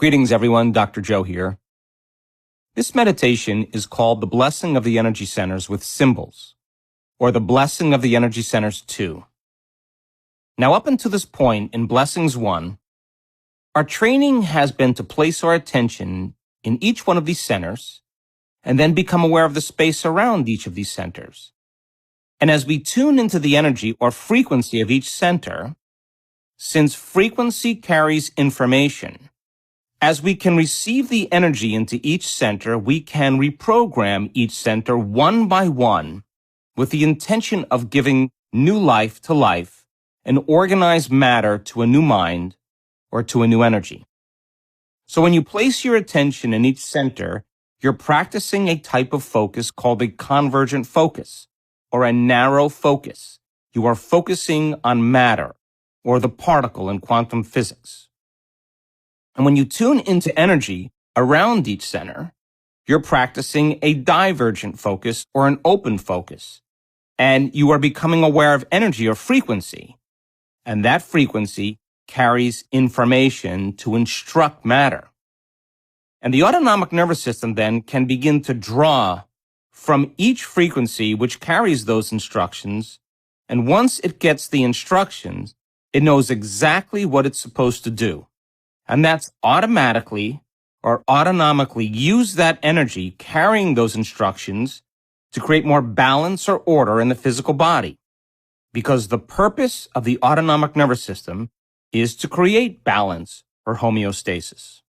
Greetings, everyone. Dr. Joe here. This meditation is called the Blessing of the Energy Centers with Symbols, or the Blessing of the Energy Centers 2. Now, up until this point in Blessings 1, our training has been to place our attention in each one of these centers and then become aware of the space around each of these centers. And as we tune into the energy or frequency of each center, since frequency carries information, as we can receive the energy into each center, we can reprogram each center one by one with the intention of giving new life to life and organized matter to a new mind or to a new energy. So when you place your attention in each center, you're practicing a type of focus called a convergent focus or a narrow focus. You are focusing on matter or the particle in quantum physics. And when you tune into energy around each center, you're practicing a divergent focus or an open focus. And you are becoming aware of energy or frequency. And that frequency carries information to instruct matter. And the autonomic nervous system then can begin to draw from each frequency which carries those instructions. And once it gets the instructions, it knows exactly what it's supposed to do. And that's automatically or autonomically use that energy carrying those instructions to create more balance or order in the physical body. Because the purpose of the autonomic nervous system is to create balance or homeostasis.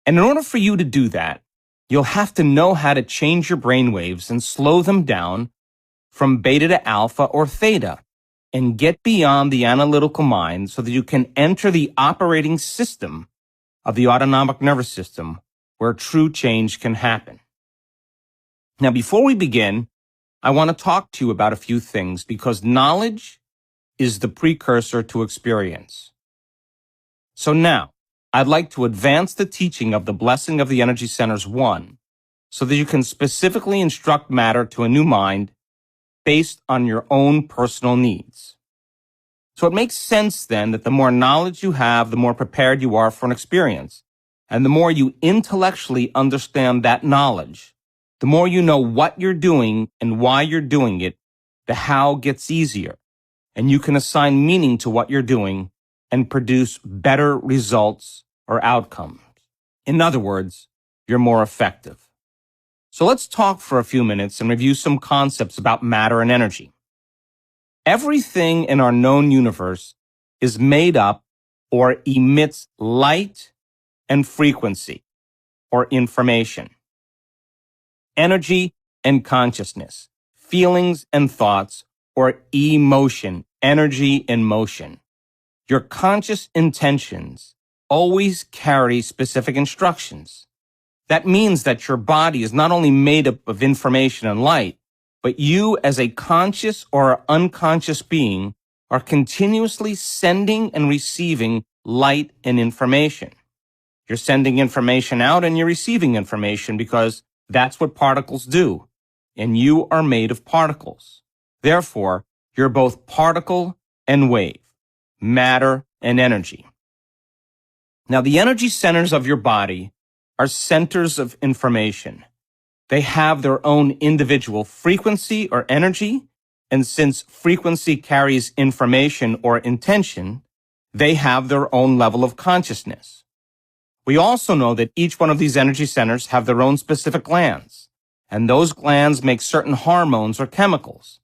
And in order for you to do that, you'll have to know how to change your brain waves and slow them down from beta to alpha or theta, and get beyond the analytical mind so that you can enter the operating system of the autonomic nervous system where true change can happen. Now, before we begin, I want to talk to you about a few things because knowledge is the precursor to experience. So now, I'd like to advance the teaching of the Blessing of the Energy Centers 1 so that you can specifically instruct matter to a new mind based on your own personal needs. So it makes sense then that the more knowledge you have, the more prepared you are for an experience. And the more you intellectually understand that knowledge, the more you know what you're doing and why you're doing it, the how gets easier. And you can assign meaning to what you're doing and produce better results or outcomes. In other words, you're more effective. So let's talk for a few minutes and review some concepts about matter and energy. Everything in our known universe is made up or emits light and frequency or information. Energy and consciousness, feelings and thoughts, or emotion, energy and motion. Your conscious intentions always carry specific instructions. That means that your body is not only made up of information and light, but you as a conscious or unconscious being are continuously sending and receiving light and information. You're sending information out and you're receiving information because that's what particles do. And you are made of particles. Therefore, you're both particle and wave, matter and energy. Now, the energy centers of your body are centers of information. They have their own individual frequency or energy, and since frequency carries information or intention, they have their own level of consciousness. We also know that each one of these energy centers have their own specific glands, and those glands make certain hormones or chemicals,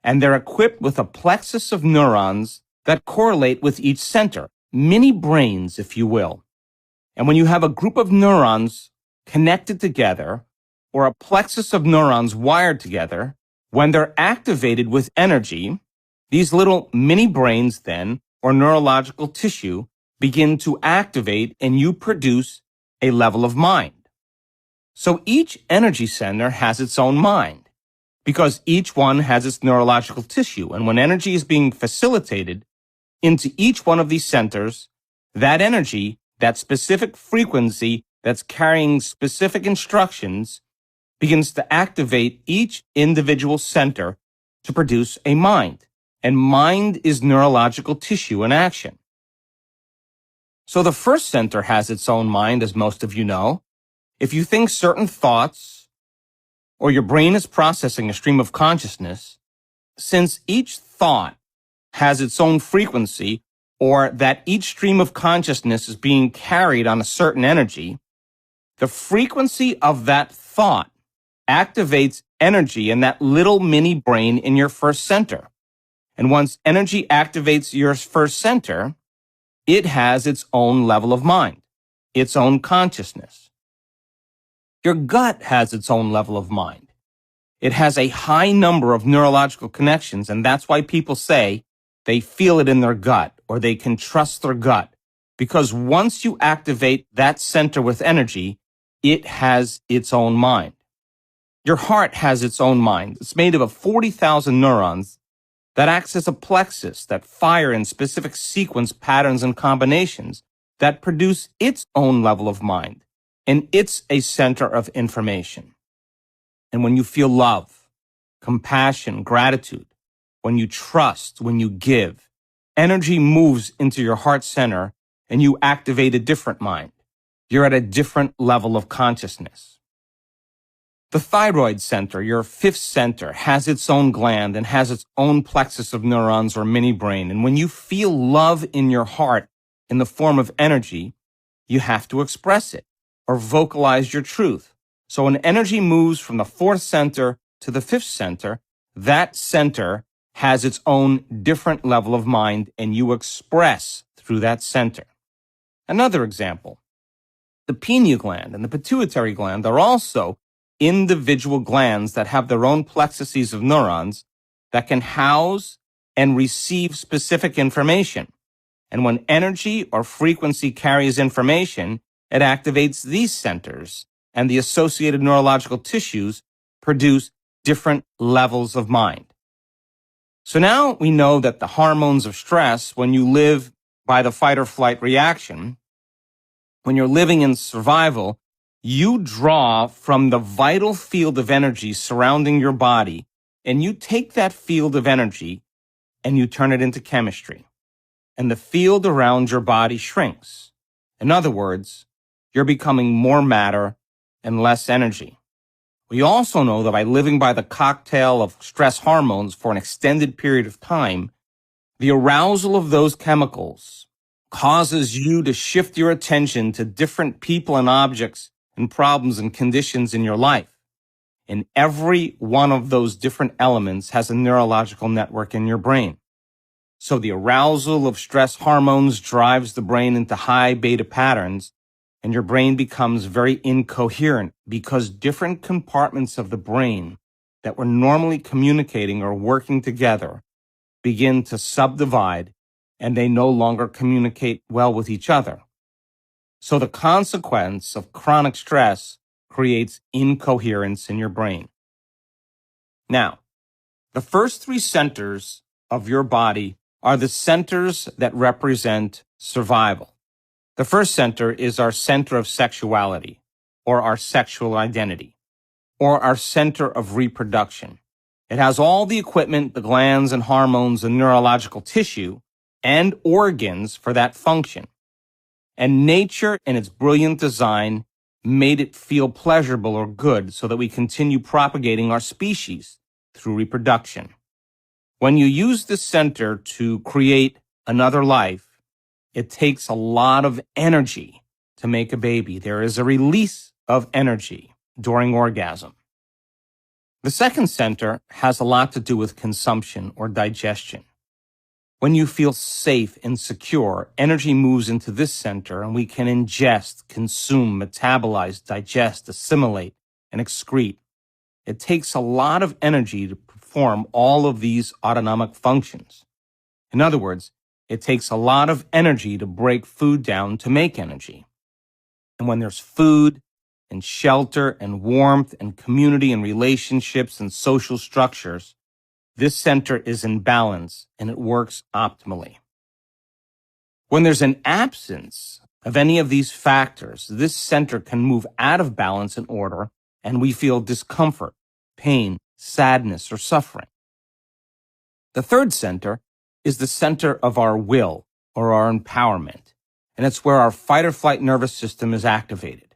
and they're equipped with a plexus of neurons that correlate with each center, mini brains, if you will. And when you have a group of neurons connected together, or a plexus of neurons wired together, when they're activated with energy, these little mini brains then, or neurological tissue, begin to activate and you produce a level of mind. So each energy center has its own mind, because each one has its neurological tissue. And when energy is being facilitated into each one of these centers, that energy, that specific frequency that's carrying specific instructions, begins to activate each individual center to produce a mind. And mind is neurological tissue in action. So the first center has its own mind, as most of you know. If you think certain thoughts, or your brain is processing a stream of consciousness, since each thought has its own frequency, or that each stream of consciousness is being carried on a certain energy, the frequency of that thought activates energy in that little mini brain in your first center. And once energy activates your first center, it has its own level of mind, its own consciousness. Your gut has its own level of mind. It has a high number of neurological connections, and that's why people say they feel it in their gut or they can trust their gut. Because once you activate that center with energy, it has its own mind. Your heart has its own mind. It's made up of 40,000 neurons that acts as a plexus that fire in specific sequence patterns and combinations that produce its own level of mind. And it's a center of information. And when you feel love, compassion, gratitude, when you trust, when you give, energy moves into your heart center and you activate a different mind. You're at a different level of consciousness. The thyroid center, your fifth center, has its own gland and has its own plexus of neurons or mini brain. And when you feel love in your heart in the form of energy, you have to express it or vocalize your truth. So when energy moves from the fourth center to the fifth center, that center has its own different level of mind and you express through that center. Another example, the pineal gland and the pituitary gland are also individual glands that have their own plexuses of neurons that can house and receive specific information. And when energy or frequency carries information, it activates these centers, and the associated neurological tissues produce different levels of mind. So now we know that the hormones of stress, when you live by the fight or flight reaction, when you're living in survival, you draw from the vital field of energy surrounding your body, and you take that field of energy and you turn it into chemistry. And the field around your body shrinks. In other words, you're becoming more matter and less energy. We also know that by living by the cocktail of stress hormones for an extended period of time, the arousal of those chemicals causes you to shift your attention to different people and objects and problems and conditions in your life. And every one of those different elements has a neurological network in your brain. So the arousal of stress hormones drives the brain into high beta patterns, and your brain becomes very incoherent because different compartments of the brain that were normally communicating or working together begin to subdivide, and they no longer communicate well with each other. So the consequence of chronic stress creates incoherence in your brain. Now, the first three centers of your body are the centers that represent survival. The first center is our center of sexuality, or our sexual identity, or our center of reproduction. It has all the equipment, the glands and hormones and neurological tissue and organs for that function. And nature, in its brilliant design, made it feel pleasurable or good so that we continue propagating our species through reproduction. When you use this center to create another life, it takes a lot of energy to make a baby. There is a release of energy during orgasm. The second center has a lot to do with consumption or digestion. When you feel safe and secure, energy moves into this center and we can ingest, consume, metabolize, digest, assimilate, and excrete. It takes a lot of energy to perform all of these autonomic functions. In other words, it takes a lot of energy to break food down to make energy. And when there's food and shelter and warmth and community and relationships and social structures, this center is in balance and it works optimally. When there's an absence of any of these factors, this center can move out of balance and order, and we feel discomfort, pain, sadness, or suffering. The third center is the center of our will or our empowerment. and it's where our fight or flight nervous system is activated.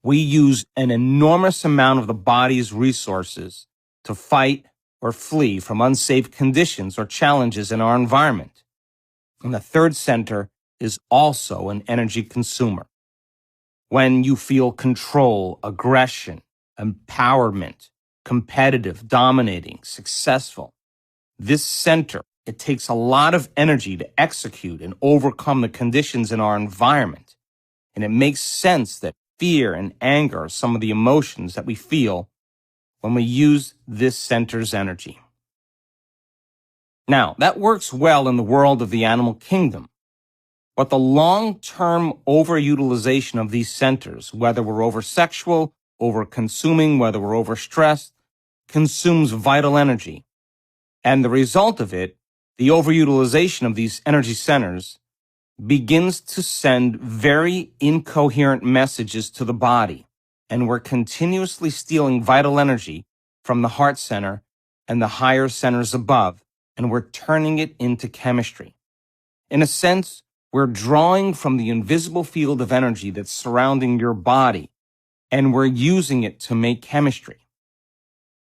We use an enormous amount of the body's resources to fight or flee from unsafe conditions or challenges in our environment. And the third center is also an energy consumer. When you feel control, aggression, empowerment, competitive, dominating, successful, this center, it takes a lot of energy to execute and overcome the conditions in our environment. And it makes sense that fear and anger are some of the emotions that we feel when we use this center's energy. Now, that works well in the world of the animal kingdom. But the long-term overutilization of these centers, whether we're over-sexual, over-consuming, whether we're over-stressed, consumes vital energy. And the result of it, the overutilization of these energy centers, begins to send very incoherent messages to the body. And we're continuously stealing vital energy from the heart center and the higher centers above, and we're turning it into chemistry. In a sense, we're drawing from the invisible field of energy that's surrounding your body, and we're using it to make chemistry.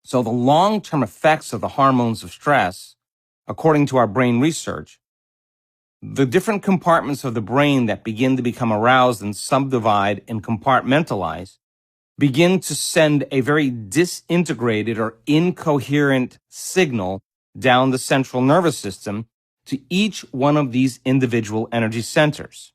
So the long-term effects of the hormones of stress, according to our brain research, the different compartments of the brain that begin to become aroused and subdivide and compartmentalize begin to send a very disintegrated or incoherent signal down the central nervous system to each one of these individual energy centers.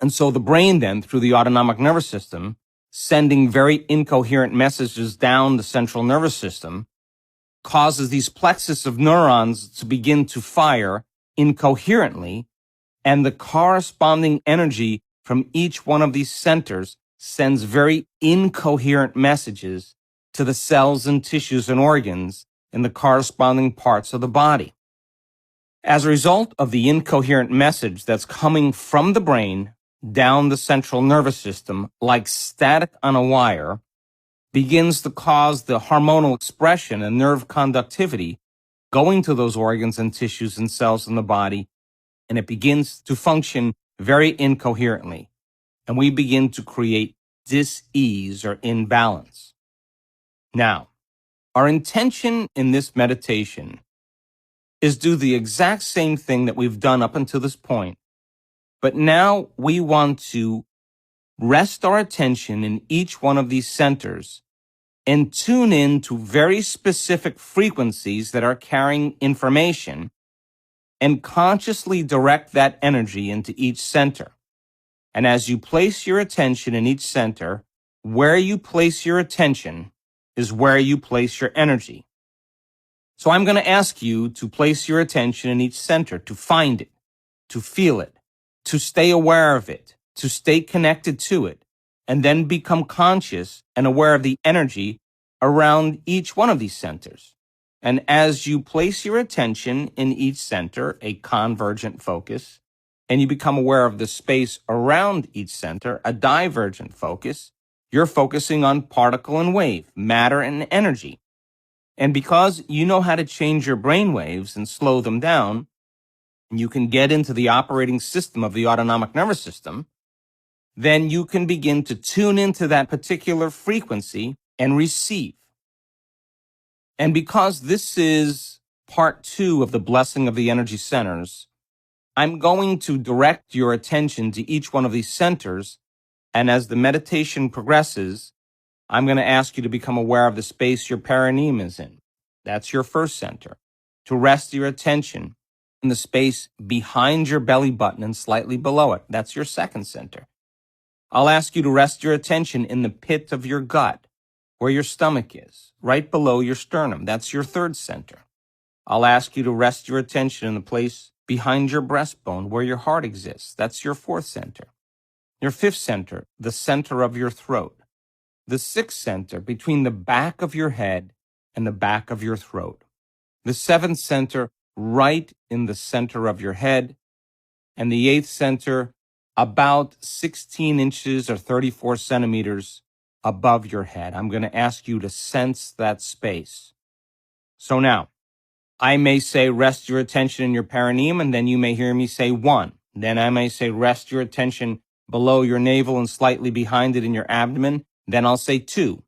And so the brain then, through the autonomic nervous system, sending very incoherent messages down the central nervous system, causes these plexus of neurons to begin to fire incoherently, and the corresponding energy from each one of these centers sends very incoherent messages to the cells and tissues and organs in the corresponding parts of the body. As a result of the incoherent message that's coming from the brain down the central nervous system, like static on a wire, begins to cause the hormonal expression and nerve conductivity going to those organs and tissues and cells in the body, and it begins to function very incoherently. And we begin to create dis-ease or imbalance. Now, our intention in this meditation is do the exact same thing that we've done up until this point, but now we want to rest our attention in each one of these centers and tune in to very specific frequencies that are carrying information and consciously direct that energy into each center. And as you place your attention in each center, where you place your attention is where you place your energy. So I'm going to ask you to place your attention in each center, to find it, to feel it, to stay aware of it, to stay connected to it, and then become conscious and aware of the energy around each one of these centers. And as you place your attention in each center, a convergent focus, and you become aware of the space around each center, a divergent focus, you're focusing on particle and wave, matter and energy. And because you know how to change your brain waves and slow them down, you can get into the operating system of the autonomic nervous system, then you can begin to tune into that particular frequency and receive. And because this is part 2 of the blessing of the energy centers, I'm going to direct your attention to each one of these centers, and as the meditation progresses, I'm going to ask you to become aware of the space your perineum is in. That's your first center. To rest your attention in the space behind your belly button and slightly below it. That's your second center. I'll ask you to rest your attention in the pit of your gut, where your stomach is, right below your sternum. That's your third center. I'll ask you to rest your attention in the place behind your breastbone, where your heart exists. That's your fourth center. Your fifth center, the center of your throat. The sixth center, between the back of your head and the back of your throat. The seventh center, right in the center of your head. And the eighth center, about 16 inches or 34 centimeters above your head. I'm going to ask you to sense that space. So now, I may say rest your attention in your perineum, and then you may hear me say 1. Then I may say, rest your attention below your navel and slightly behind it in your abdomen. Then I'll say 2.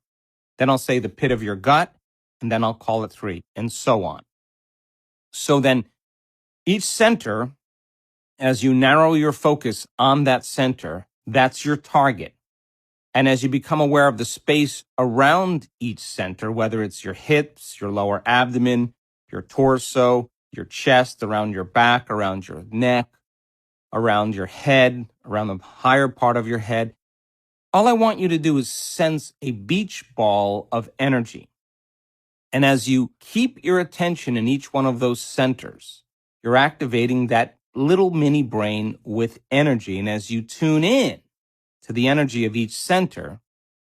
Then I'll say the pit of your gut, and then I'll call it 3, and so on. So then each center, as you narrow your focus on that center, that's your target. And as you become aware of the space around each center, whether it's your hips, your lower abdomen, your torso, your chest, around your back, around your neck, around your head, around the higher part of your head, all I want you to do is sense a beach ball of energy. And as you keep your attention in each one of those centers, you're activating that little mini brain with energy. And as you tune in to the energy of each center,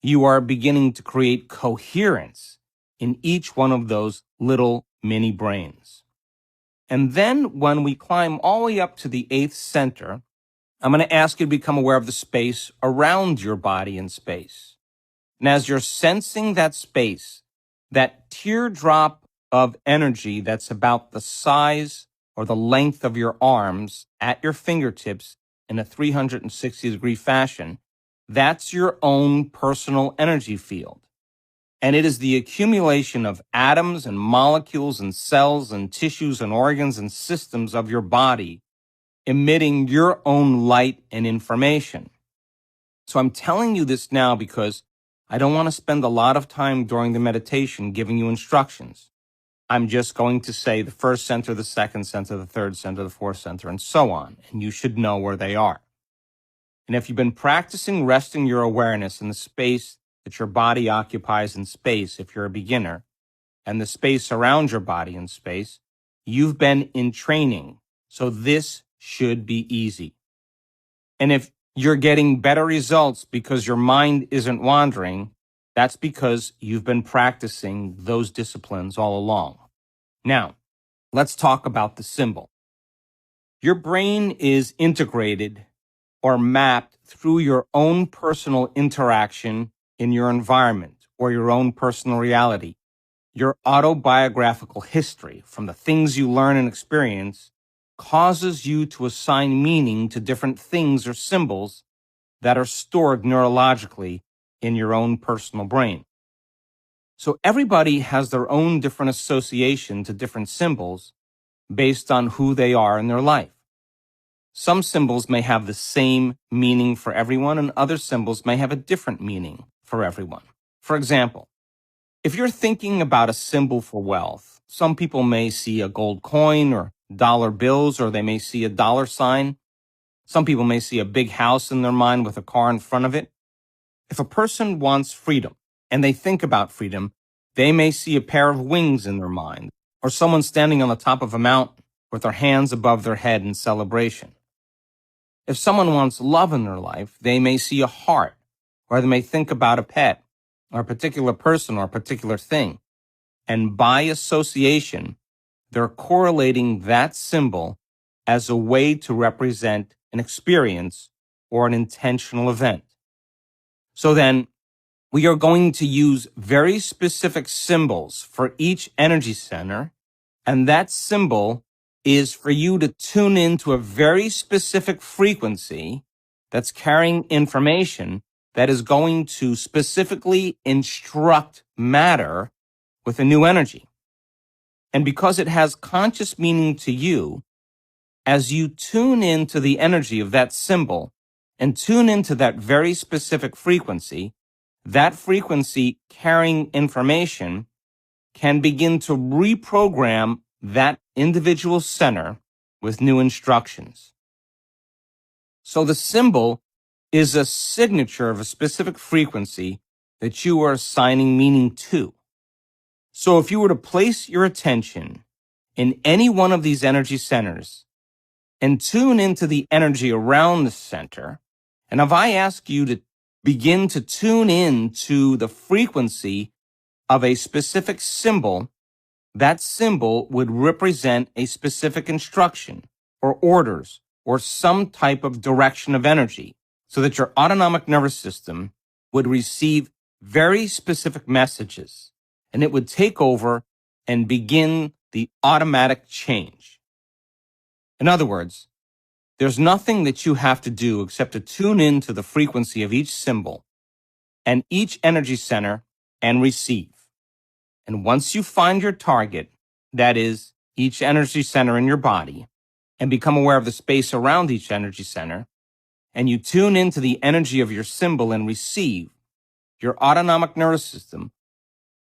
you are beginning to create coherence in each one of those little mini brains. And then when we climb all the way up to the 8th center, I'm going to ask you to become aware of the space around your body in space. And as you're sensing that space, that teardrop of energy that's about the size or the length of your arms at your fingertips in a 360-degree fashion, that's your own personal energy field. And it is the accumulation of atoms and molecules and cells and tissues and organs and systems of your body emitting your own light and information. So I'm telling you this now because I don't want to spend a lot of time during the meditation giving you instructions. I'm just going to say the first center, the second center, the third center, the fourth center, and so on. And you should know where they are. And if you've been practicing resting your awareness in the space that your body occupies in space, if you're a beginner, and the space around your body in space, you've been in training. So this should be easy. And if you're getting better results because your mind isn't wandering, that's because you've been practicing those disciplines all along. Now, let's talk about the symbol. Your brain is integrated or mapped through your own personal interaction in your environment or your own personal reality. Your autobiographical history from the things you learn and experience causes you to assign meaning to different things or symbols that are stored neurologically in your own personal brain. So everybody has their own different association to different symbols based on who they are in their life. Some symbols may have the same meaning for everyone, and other symbols may have a different meaning for everyone. For example, if you're thinking about a symbol for wealth, some people may see a gold coin or dollar bills, or they may see a dollar sign. Some people may see a big house in their mind with a car in front of it. If a person wants freedom and they think about freedom, they may see a pair of wings in their mind, or someone standing on the top of a mountain with their hands above their head in celebration. If someone wants love in their life, they may see a heart, or they may think about a pet, or a particular person, or a particular thing. And by association, they're correlating that symbol as a way to represent an experience or an intentional event. So then, we are going to use very specific symbols for each energy center, and that symbol is for you to tune into a very specific frequency that's carrying information that is going to specifically instruct matter with a new energy. And because it has conscious meaning to you, as you tune into the energy of that symbol and tune into that very specific frequency, that frequency carrying information can begin to reprogram that individual center with new instructions. So the symbol is a signature of a specific frequency that you are assigning meaning to. So if you were to place your attention in any one of these energy centers and tune into the energy around the center, and if I ask you to begin to tune in to the frequency of a specific symbol, that symbol would represent a specific instruction or orders or some type of direction of energy, so that your autonomic nervous system would receive very specific messages, and it would take over and begin the automatic change. In other words, There's nothing that you have to do except to tune in to the frequency of each symbol and each energy center and receive. And once you find your target, that is, each energy center in your body, and become aware of the space around each energy center, and you tune into the energy of your symbol and receive, your autonomic nervous system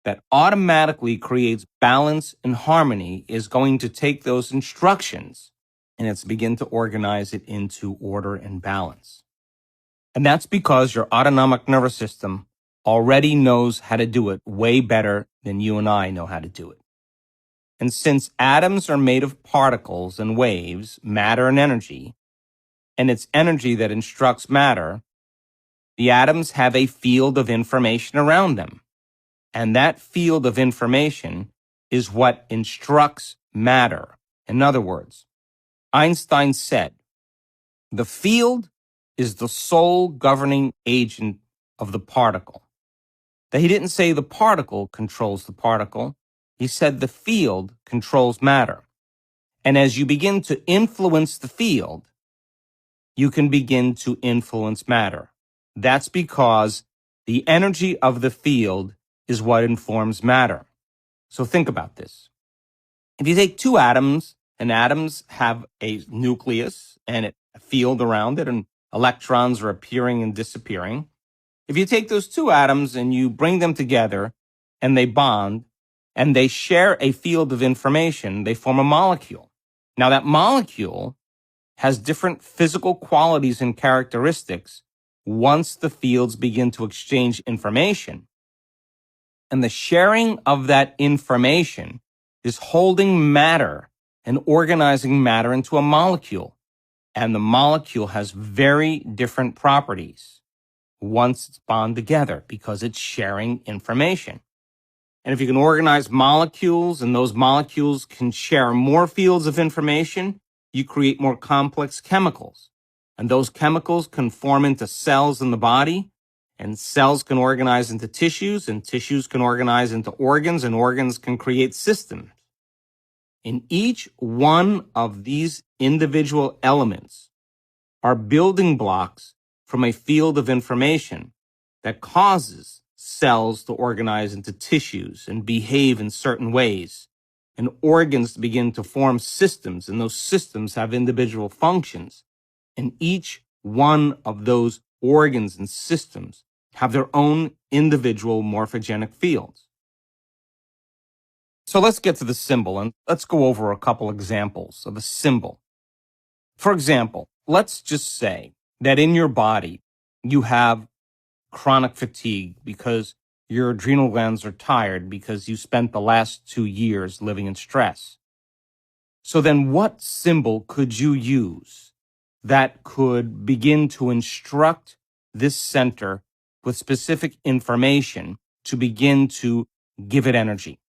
that automatically creates balance and harmony is going to take those instructions and it's begin to organize it into order and balance. And that's because your autonomic nervous system already knows how to do it way better than you and I know how to do it. And since atoms are made of particles and waves, matter and energy, and it's energy that instructs matter, the atoms have a field of information around them. And that field of information is what instructs matter. In other words, Einstein said, the field is the sole governing agent of the particle. That he didn't say the particle controls the particle. He said the field controls matter. And as you begin to influence the field, you can begin to influence matter. That's because the energy of the field is what informs matter. So think about this. If you take two atoms, and atoms have a nucleus and a field around it, and electrons are appearing and disappearing. If you take those two atoms and you bring them together and they bond and they share a field of information, they form a molecule. Now that molecule has different physical qualities and characteristics once the fields begin to exchange information. And the sharing of that information is holding matter and organizing matter into a molecule. And the molecule has very different properties once it's bound together because it's sharing information. And if you can organize molecules and those molecules can share more fields of information, you create more complex chemicals. And those chemicals can form into cells in the body, and cells can organize into tissues, and tissues can organize into organs, and organs can create systems. In each one of these individual elements are building blocks from a field of information that causes cells to organize into tissues and behave in certain ways, and organs to begin to form systems, and those systems have individual functions. And each one of those organs and systems have their own individual morphogenic fields. So let's get to the symbol, and let's go over a couple examples of a symbol. For example, let's just say that in your body you have chronic fatigue because your adrenal glands are tired because you spent the last 2 years living in stress. So then what symbol could you use that could begin to instruct this center with specific information to begin to give it energy?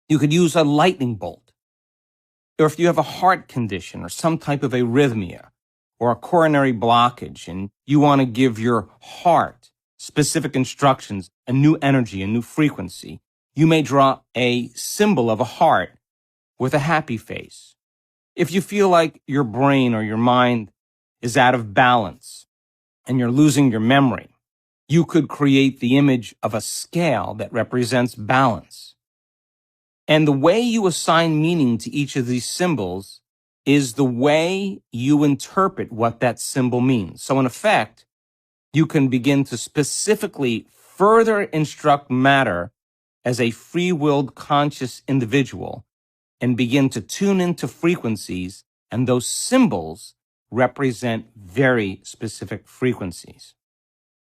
You could use a lightning bolt. Or if you have a heart condition or some type of arrhythmia or a coronary blockage and you want to give your heart specific instructions, a new energy, a new frequency, you may draw a symbol of a heart with a happy face. If you feel like your brain or your mind is out of balance and you're losing your memory, you could create the image of a scale that represents balance. And the way you assign meaning to each of these symbols is the way you interpret what that symbol means. So in effect, you can begin to specifically further instruct matter as a free-willed conscious individual and begin to tune into frequencies, and those symbols represent very specific frequencies.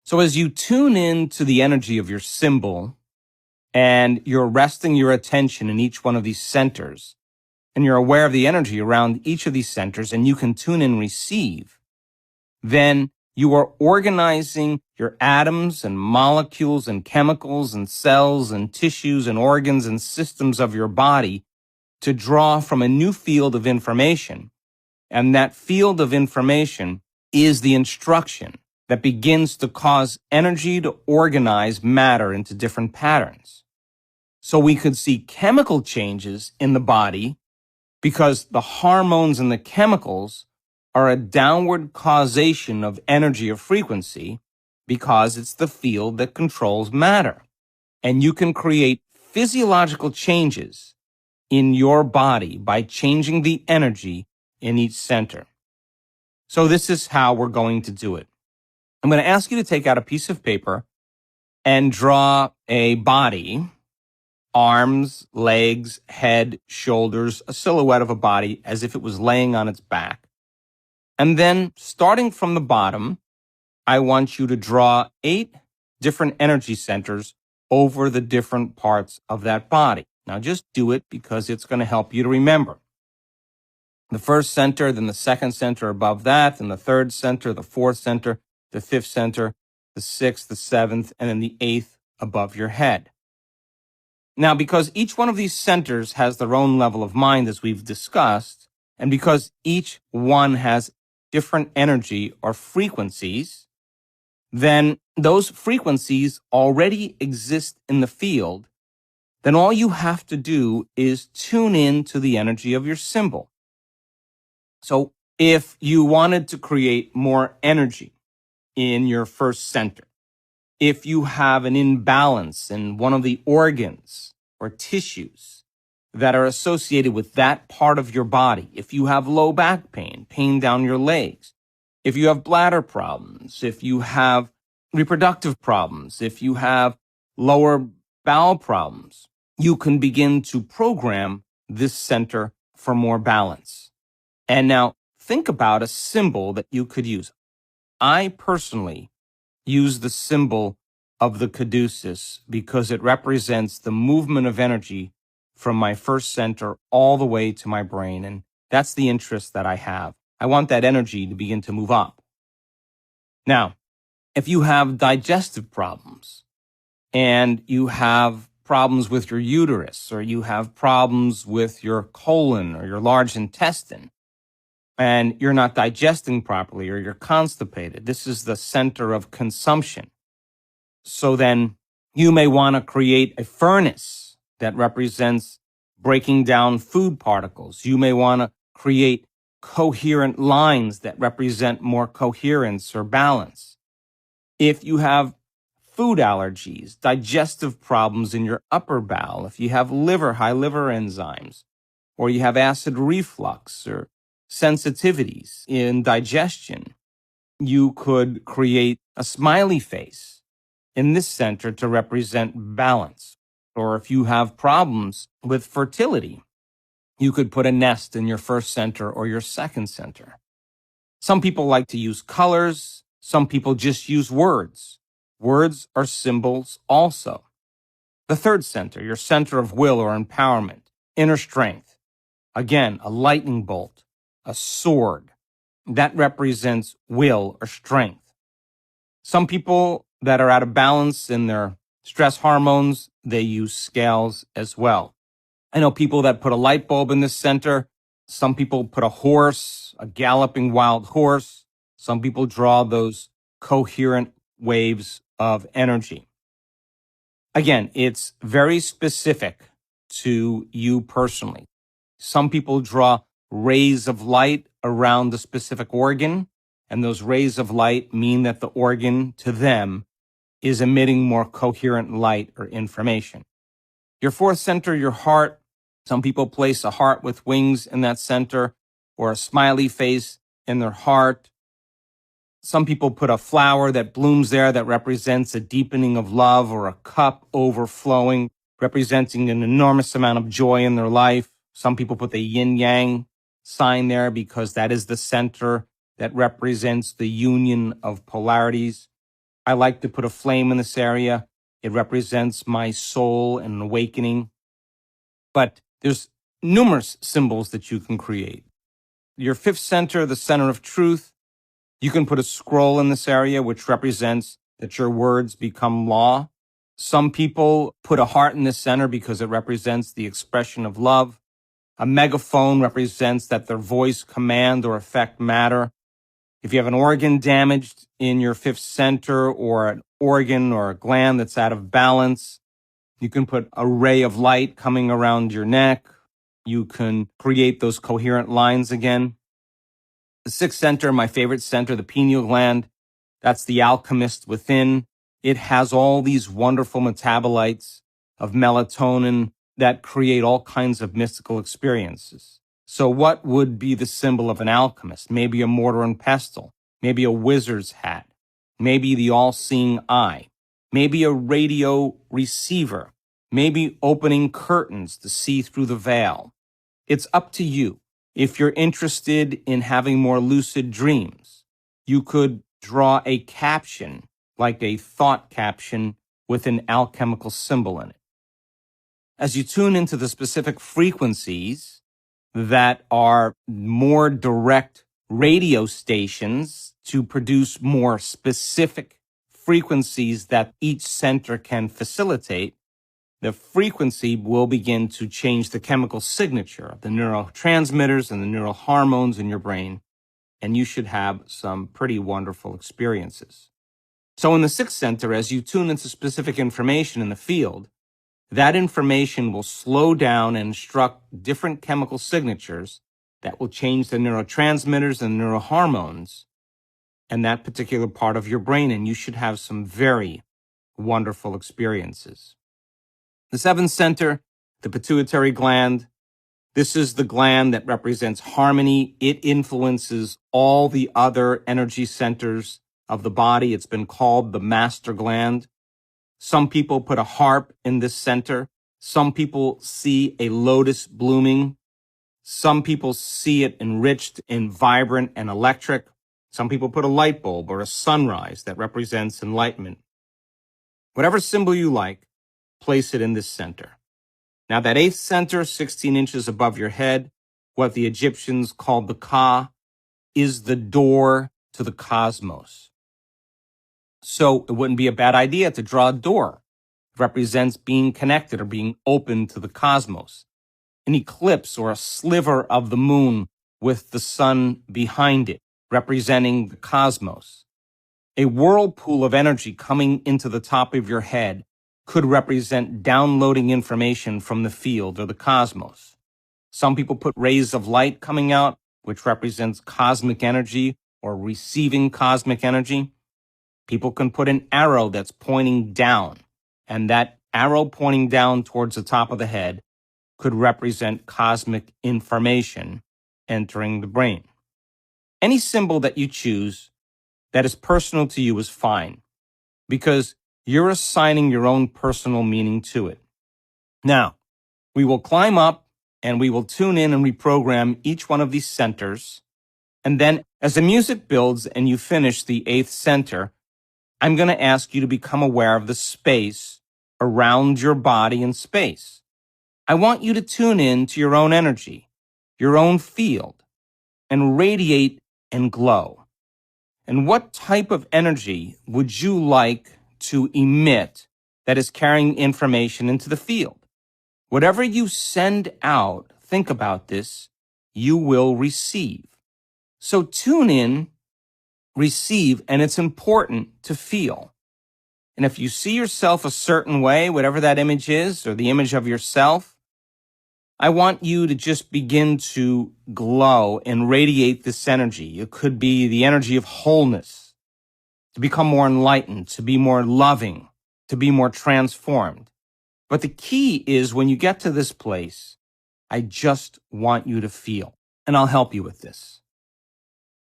So as you tune in to the energy of your symbol and you're resting your attention in each one of these centers, and you're aware of the energy around each of these centers, and you can tune in and receive, then you are organizing your atoms and molecules and chemicals and cells and tissues and organs and systems of your body to draw from a new field of information. And that field of information is the instruction that begins to cause energy to organize matter into different patterns. So we could see chemical changes in the body because the hormones and the chemicals are a downward causation of energy or frequency because it's the field that controls matter. And you can create physiological changes in your body by changing the energy in each center. So this is how we're going to do it. I'm going to ask you to take out a piece of paper and draw a body, arms, legs, head, shoulders, a silhouette of a body as if it was laying on its back. And then, starting from the bottom, I want you to draw 8 different energy centers over the different parts of that body. Now, just do it because it's going to help you to remember. The first center, then the second center above that, then the third center, the fourth center, the fifth center, the sixth, the seventh, and then the eighth above your head. Now, because each one of these centers has their own level of mind, as we've discussed, and because each one has different energy or frequencies, then those frequencies already exist in the field, then all you have to do is tune in to the energy of your symbol. So if you wanted to create more energy in your first center, if you have an imbalance in one of the organs or tissues that are associated with that part of your body, if you have low back pain, pain down your legs, if you have bladder problems, if you have reproductive problems, if you have lower bowel problems, you can begin to program this center for more balance. And now think about a symbol that you could use. I personally use the symbol of the caduceus because it represents the movement of energy from my first center all the way to my brain. And that's the interest that I have. I want that energy to begin to move up. Now, if you have digestive problems and you have problems with your uterus, or you have problems with your colon or your large intestine, and you're not digesting properly or you're constipated, this is the center of consumption. So then you may want to create a furnace that represents breaking down food particles. You may want to create coherent lines that represent more coherence or balance. If you have food allergies, digestive problems in your upper bowel, if you have high liver enzymes, or you have acid reflux or sensitivities in digestion, you could create a smiley face in this center to represent balance. Or if you have problems with fertility, you could put a nest in your first center or your second center. Some people like to use colors. Some people just use words. Words are symbols also. The third center, your center of will or empowerment, inner strength. Again, a lightning bolt, a sword. That represents will or strength. Some people that are out of balance in their stress hormones, they use scales as well. I know people that put a light bulb in this center. Some people put a horse, a galloping wild horse. Some people draw those coherent waves of energy. Again, it's very specific to you personally. Some people draw rays of light around the specific organ, and those rays of light mean that the organ, to them, is emitting more coherent light or information. Your fourth center, your heart. Some people place a heart with wings in that center, or a smiley face in their heart. Some people put a flower that blooms there that represents a deepening of love, or a cup overflowing, representing an enormous amount of joy in their life. Some people put the yin-yang sign there because that is the center that represents the union of polarities. I like to put a flame in this area. It represents my soul and awakening. But there's numerous symbols that you can create. Your fifth center, the center of truth, you can put a scroll in this area, which represents that your words become law. Some people put a heart in this center because it represents the expression of love. A megaphone represents that their voice command or affect matter. If you have an organ damaged in your fifth center, or an organ or a gland that's out of balance, you can put a ray of light coming around your neck. You can create those coherent lines again. The sixth center, my favorite center, the pineal gland, that's the alchemist within. It has all these wonderful metabolites of melatonin that create all kinds of mystical experiences. So what would be the symbol of an alchemist? Maybe a mortar and pestle, maybe a wizard's hat, maybe the all-seeing eye, maybe a radio receiver, maybe opening curtains to see through the veil. It's up to you. If you're interested in having more lucid dreams, you could draw a caption, like a thought caption with an alchemical symbol in it. As you tune into the specific frequencies that are more direct radio stations to produce more specific frequencies that each center can facilitate, the frequency will begin to change the chemical signature of the neurotransmitters and the neural hormones in your brain, and you should have some pretty wonderful experiences. So in the sixth center, as you tune into specific information in the field, that information will slow down and instruct different chemical signatures that will change the neurotransmitters and neurohormones in that particular part of your brain, and you should have some very wonderful experiences. The seventh center, the pituitary gland, this is the gland that represents harmony. It influences all the other energy centers of the body. It's been called the master gland. Some people put a harp in this center. Some people see a lotus blooming. Some people see it enriched and vibrant and electric. Some people put a light bulb or a sunrise that represents enlightenment. Whatever symbol you like, place it in this center. Now that eighth center, 16 inches above your head, what the Egyptians called the Ka, is the door to the cosmos. So it wouldn't be a bad idea to draw a door. It represents being connected or being open to the cosmos. An eclipse or a sliver of the moon with the sun behind it, representing the cosmos. A whirlpool of energy coming into the top of your head could represent downloading information from the field or the cosmos. Some people put rays of light coming out, which represents cosmic energy or receiving cosmic energy. People can put an arrow that's pointing down, and that arrow pointing down towards the top of the head could represent cosmic information entering the brain. Any symbol that you choose that is personal to you is fine, because you're assigning your own personal meaning to it. Now, we will climb up and we will tune in and reprogram each one of these centers. And then as the music builds and you finish the eighth center, I'm going to ask you to become aware of the space around your body and space. I want you to tune in to your own energy, your own field, and radiate and glow. And what type of energy would you like to emit that is carrying information into the field? Whatever you send out, think about this, you will receive. So tune in, receive, and it's important to feel. And if you see yourself a certain way, whatever that image is, or the image of yourself, I want you to just begin to glow and radiate this energy. It could be the energy of wholeness, to become more enlightened, to be more loving, to be more transformed. But the key is when you get to this place, I just want you to feel, and I'll help you with this.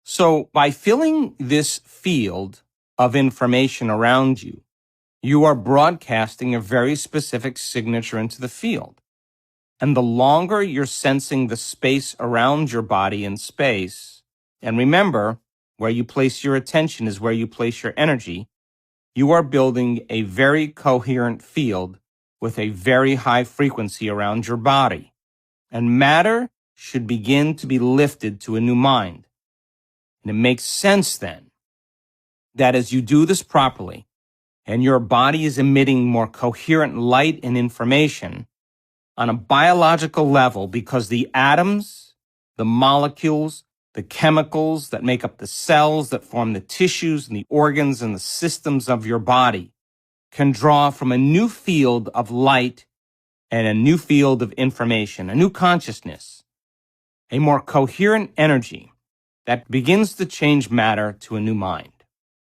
So by filling this field of information around you, you are broadcasting a very specific signature into the field. And the longer you're sensing the space around your body in space, and remember, where you place your attention is where you place your energy, you are building a very coherent field with a very high frequency around your body. And matter should begin to be lifted to a new mind. And it makes sense then that as you do this properly, and your body is emitting more coherent light and information on a biological level, because the atoms, the molecules, the chemicals that make up the cells that form the tissues and the organs and the systems of your body can draw from a new field of light and a new field of information, a new consciousness, a more coherent energy that begins to change matter to a new mind.